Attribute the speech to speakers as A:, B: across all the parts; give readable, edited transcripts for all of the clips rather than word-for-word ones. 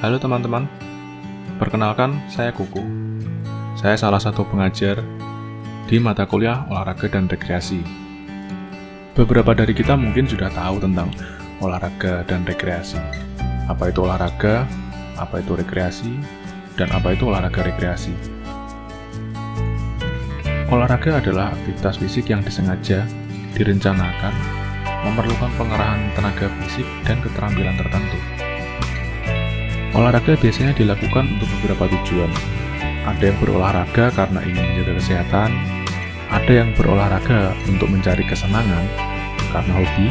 A: Halo teman-teman, perkenalkan saya Kuku. Saya salah satu pengajar di mata kuliah olahraga dan rekreasi. Beberapa dari kita mungkin sudah tahu tentang olahraga dan rekreasi. Apa itu olahraga, apa itu rekreasi, dan apa itu olahraga rekreasi. Olahraga adalah aktivitas fisik yang disengaja, direncanakan, memerlukan pengerahan tenaga fisik dan keterampilan tertentu. Olahraga biasanya dilakukan untuk beberapa tujuan. Ada yang berolahraga karena ingin menjaga kesehatan, ada yang berolahraga untuk mencari kesenangan karena hobi,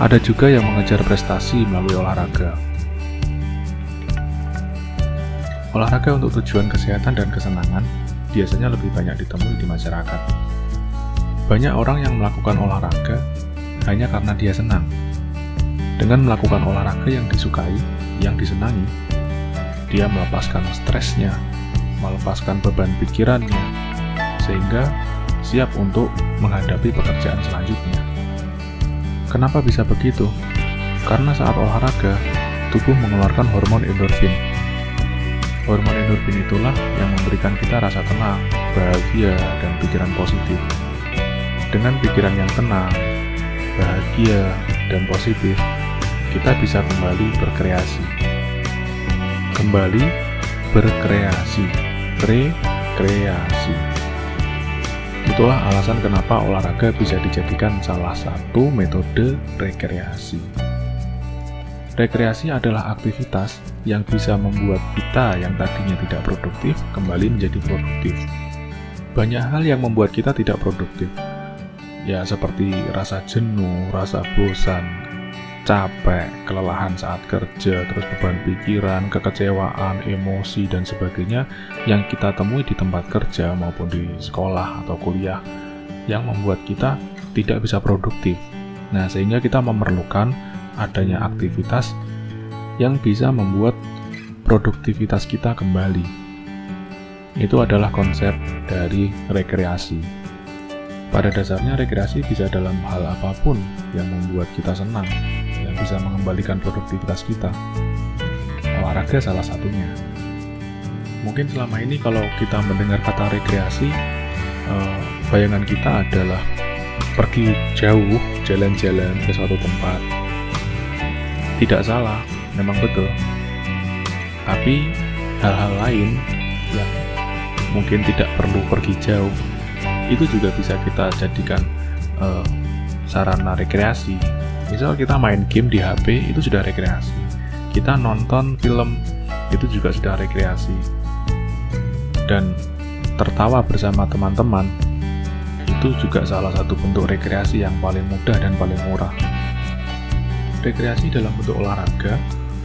A: ada juga yang mengejar prestasi melalui olahraga. Olahraga untuk tujuan kesehatan dan kesenangan biasanya lebih banyak ditemui di masyarakat. Banyak orang yang melakukan olahraga hanya karena dia senang. Dengan melakukan olahraga yang disukai, yang disenangi, dia melepaskan stresnya, melepaskan beban pikirannya, sehingga siap untuk menghadapi pekerjaan selanjutnya. Kenapa bisa begitu? Karena saat olahraga, tubuh mengeluarkan hormon endorfin. Hormon endorfin itulah yang memberikan kita rasa tenang, bahagia, dan pikiran positif. Dengan pikiran yang tenang, bahagia, dan positif, kita bisa kembali berkreasi. Kembali berkreasi, rekreasi. Itulah alasan kenapa olahraga bisa dijadikan salah satu metode rekreasi. Rekreasi adalah aktivitas yang bisa membuat kita yang tadinya tidak produktif kembali menjadi produktif. Banyak hal yang membuat kita tidak produktif, ya seperti rasa jenuh, rasa bosan, capek, kelelahan saat kerja, terus beban pikiran, kekecewaan, emosi, dan sebagainya yang kita temui di tempat kerja maupun di sekolah atau kuliah yang membuat kita tidak bisa produktif. Nah, sehingga kita memerlukan adanya aktivitas yang bisa membuat produktivitas kita kembali. Itu adalah konsep dari rekreasi. Pada dasarnya rekreasi bisa dalam hal apapun yang membuat kita senang, yang bisa mengembalikan produktivitas kita. Olahraga salah satunya. Mungkin selama ini kalau kita mendengar kata rekreasi, bayangan kita adalah pergi jauh, jalan-jalan ke suatu tempat. Tidak salah, memang betul. Tapi hal-hal lain yang mungkin tidak perlu pergi jauh, itu juga bisa kita jadikan sarana rekreasi. Misal kita main game di HP, itu sudah rekreasi. Kita nonton film, itu juga sudah rekreasi. Dan tertawa bersama teman-teman, itu juga salah satu bentuk rekreasi yang paling mudah dan paling murah. Rekreasi dalam bentuk olahraga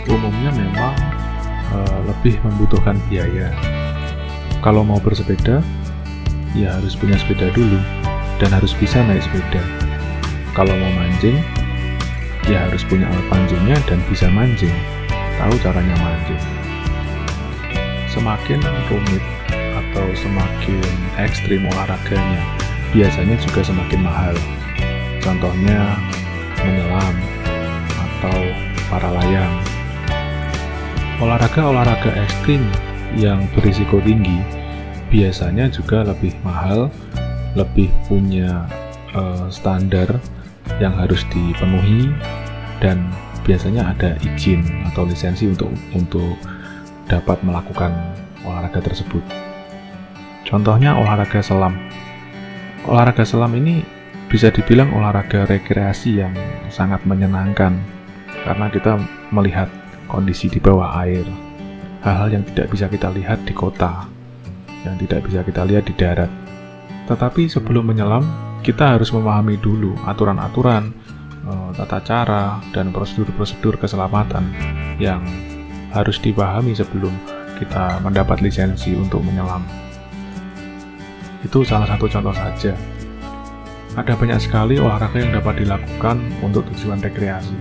A: umumnya memang lebih membutuhkan biaya. Kalau mau bersepeda, ya harus punya sepeda dulu dan harus bisa naik sepeda. Kalau mau mancing, ya harus punya alat pancingnya dan bisa mancing, tahu caranya mancing. Semakin rumit atau semakin ekstrim olahraganya, biasanya juga semakin mahal. Contohnya menyelam atau para layang. Olahraga-olahraga ekstrim yang berisiko tinggi biasanya juga lebih mahal, lebih punya standar yang harus dipenuhi, dan biasanya ada izin atau lisensi untuk dapat melakukan olahraga tersebut. Contohnya olahraga selam. Olahraga selam ini bisa dibilang olahraga rekreasi yang sangat menyenangkan karena kita melihat kondisi di bawah air, hal-hal yang tidak bisa kita lihat di kota, yang tidak bisa kita lihat di darat. Tetapi sebelum menyelam, kita harus memahami dulu aturan-aturan, tata cara, dan prosedur-prosedur keselamatan yang harus dipahami sebelum kita mendapat lisensi untuk menyelam. Itu salah satu contoh saja. Ada banyak sekali olahraga yang dapat dilakukan untuk tujuan rekreasi.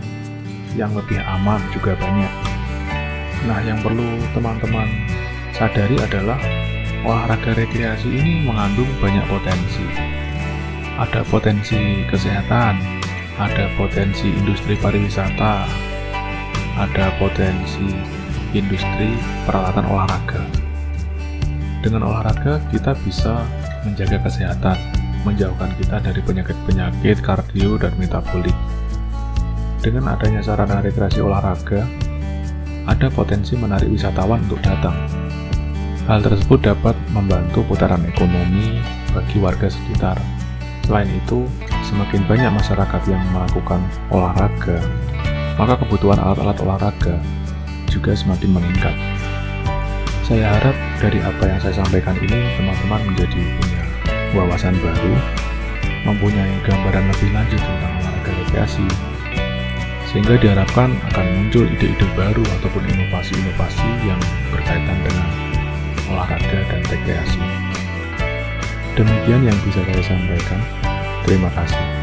A: Yang lebih aman juga banyak. Nah, yang perlu teman-teman sadari adalah olahraga rekreasi ini mengandung banyak potensi. Ada potensi kesehatan, ada potensi industri pariwisata, ada potensi industri peralatan olahraga. Dengan olahraga, kita bisa menjaga kesehatan, menjauhkan kita dari penyakit-penyakit kardio dan metabolik. Dengan adanya sarana rekreasi olahraga, ada potensi menarik wisatawan untuk datang. Hal tersebut dapat membantu putaran ekonomi bagi warga sekitar. Selain itu, semakin banyak masyarakat yang melakukan olahraga, maka kebutuhan alat-alat olahraga juga semakin meningkat. Saya harap dari apa yang saya sampaikan ini, teman-teman menjadi punya wawasan baru, mempunyai gambaran lebih lanjut tentang olahraga rekreasi, sehingga diharapkan akan muncul ide-ide baru ataupun inovasi-inovasi yang berkaitan dengan olahraga dan rekreasi. Demikian yang bisa saya sampaikan. Terima kasih.